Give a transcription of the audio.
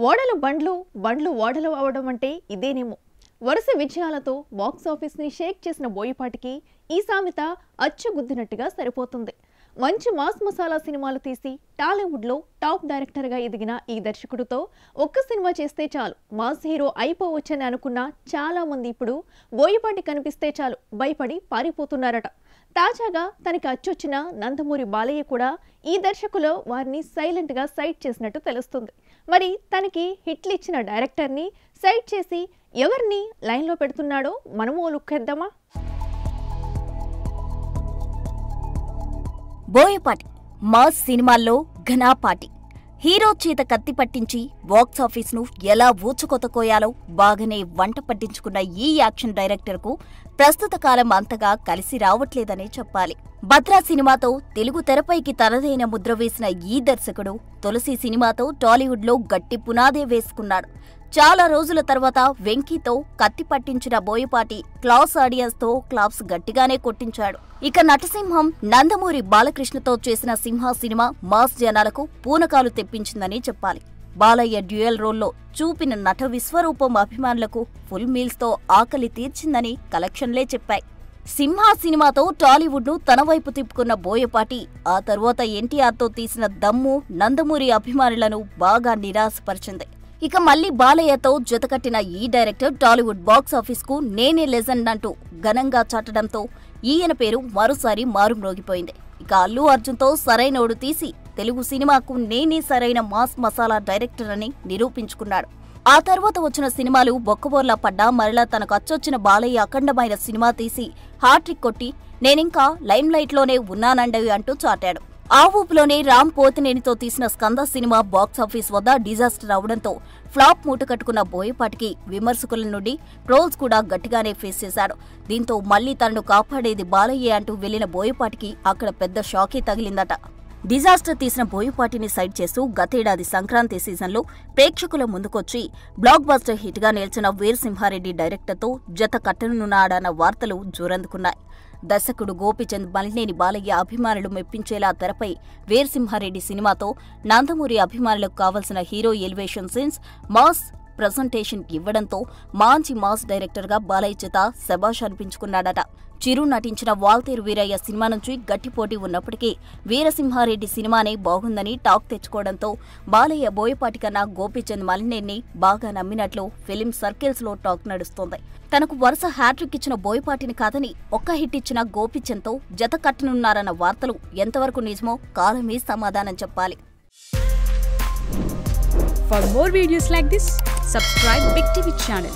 ఓడలు బండ్లు బండ్లు ఓడలు అవడం అంటే ఇదేనేమో. వరుస విజయాలతో బాక్స్ ఆఫీస్ ని షేక్ చేసిన బోయపాటికి ఈ సామెత అచ్చుగుద్దినట్టుగా సరిపోతుంది. మంచి మాస్ మసాలా సినిమాలు తీసి టాలీవుడ్ లో టాప్ డైరెక్టర్ గా ఎదిగిన ఈ దర్శకుడితో ఒక్క సినిమా చేస్తే చాలు మాస్ హీరో అయిపోవచ్చని అనుకున్న చాలా మంది ఇప్పుడు బోయపాటి కనిపిస్తే చాలు భయపడి పారిపోతున్నారట. తాజాగా తనకి అచ్చొచ్చిన నందమూరి బాలయ్య కూడా ఈ దర్శకులో వారిని సైలెంట్ గా సైట్ చేసినట్టు తెలుస్తుంది. మరి తనకి హిట్లు ఇచ్చిన డైరెక్టర్ ని సైట్ చేసి ఎవరిని లైన్ లో పెడుతున్నాడో మనము లుక్కేద్దామా? బోయపాటి మాస్ సినిమాల్లో ఘనాపాటి హీరో చేత కత్తి పట్టించి బాక్స్ ఆఫీస్ ను ఎలా ఊచుకొత కోయాలో బాగానే వంట పట్టించుకున్న ఈ యాక్షన్ డైరెక్టర్ కు ప్రస్తుత కాలం అంతగా కలిసి రావట్లేదనే చెప్పాలి. భద్రా సినిమాతో తెలుగు తెరపైకి తనదైన ముద్ర వేసిన ఈ దర్శకుడు తులసి సినిమాతో టాలీవుడ్ లో గట్టి పునాదే వేసుకున్నాడు. చాలా రోజుల తర్వాత వెంకీతో కత్తి పట్టించిన బోయపాటి క్లాస్ ఆడియన్స్ తో క్లాప్స్ గట్టిగానే కొట్టించాడు. ఇక నటసింహం నందమూరి బాలకృష్ణతో చేసిన సింహ సినిమా మాస్ జనాలకు పూనకాలు తెప్పించిందని చెప్పాలి. బాలయ్య డ్యూయల్ రోల్లో చూపిన నట విశ్వరూపం అభిమానులకు ఫుల్ మీల్స్ తో ఆకలి తీర్చిందని కలెక్షన్లే చెప్పాయి. సింహ సినిమాతో టాలీవుడ్ ను తన వైపు తిప్పుకున్న బోయపాటి ఆ తర్వాత ఎన్టీఆర్ తో తీసిన దమ్ము నందమూరి అభిమానులను బాగా నిరాశపరిచింది. ఇక మళ్లీ బాలయ్యతో జతకట్టిన ఈ డైరెక్టర్ టాలీవుడ్ బాక్స్ ఆఫీస్ కు నేనే లెజెండ్ అంటూ ఘనంగా చాటడంతో ఈయన పేరు మరోసారి మారుమ్రోగిపోయింది. ఇక అల్లు అర్జున్ తో సరైనోడు తీసి తెలుగు సినిమాకు నేనే సరైన మాస్ మసాలా డైరెక్టర్ అని నిరూపించుకున్నాడు. ఆ తర్వాత వచ్చిన సినిమాలు బొక్కబోర్లా పడ్డా మరలా తనకు అచ్చొచ్చిన బాలయ్య అఖండమైన సినిమా తీసి హ్యాట్రిక్ కొట్టి నేనింకా లైమ్ లైట్ లోనే ఉన్నానండవి అంటూ చాటాడు. ఆ ఊపులోనే రామ్ పోతినేనితో తీసిన స్కంద సినిమా బాక్సాఫీస్ వద్ద డిజాస్టర్ అవడంతో ఫ్లాప్ మూట కట్టుకున్న బోయపాటికి విమర్శకుల నుండి ట్రోల్స్ కూడా గట్టిగానే ఫేస్ చేశాడు. దీంతో మళ్లీ తనను కాపాడేది బాలయ్యే అంటూ వెళ్లిన బోయపాటికి అక్కడ పెద్ద షాకే తగిలిందట. డిజాస్టర్ తీసిన బోయపాటిని సైడ్ చేస్తూ గతేడాది సంక్రాంతి సీజన్లో ప్రేక్షకుల ముందుకొచ్చి బ్లాక్ బస్టర్ హిట్ గా నిలిచిన వీరసింహారెడ్డి డైరెక్టర్తో జత కట్టనున్నాడన్న వార్తలు జోరందుకున్నాయి. దర్శకుడు గోపీచంద్ మలినేని బాలయ్య అభిమానులు మెప్పించేలా తెరపై వీరసింహారెడ్డి సినిమాతో నందమూరి అభిమానులకు కావలసిన hero elevation scenes mass presentation ఇవ్వడంతో మంచి మాస్ డైరెక్టర్ గా బాలయ్య చేత శభాష్ అనిపించుకున్నాడట. చిరు నటించిన వాల్తేరు వీరయ్య సినిమా నుంచి గట్టి పోటీ ఉన్నప్పటికీ వీరసింహారెడ్డి సినిమానే బాగుందని టాక్ తెచ్చుకోవడంతో బాలయ్య బోయపాటి కన్నా గోపీచంద్ మలినేని బాగా నమ్మినట్లు ఫిలిం సర్కిల్స్ లో టాక్ నడుస్తోంది. తనకు వరుస హ్యాట్రిక్ ఇచ్చిన బోయపాటిని కాదని ఒక్క హిట్ ఇచ్చిన గోపీచంద్ తో జత కట్టనున్నారన్న వార్తలు ఎంతవరకు నిజమో కాలమే సమాధానం చెప్పాలి. For more videos like this, subscribe Big TV channel.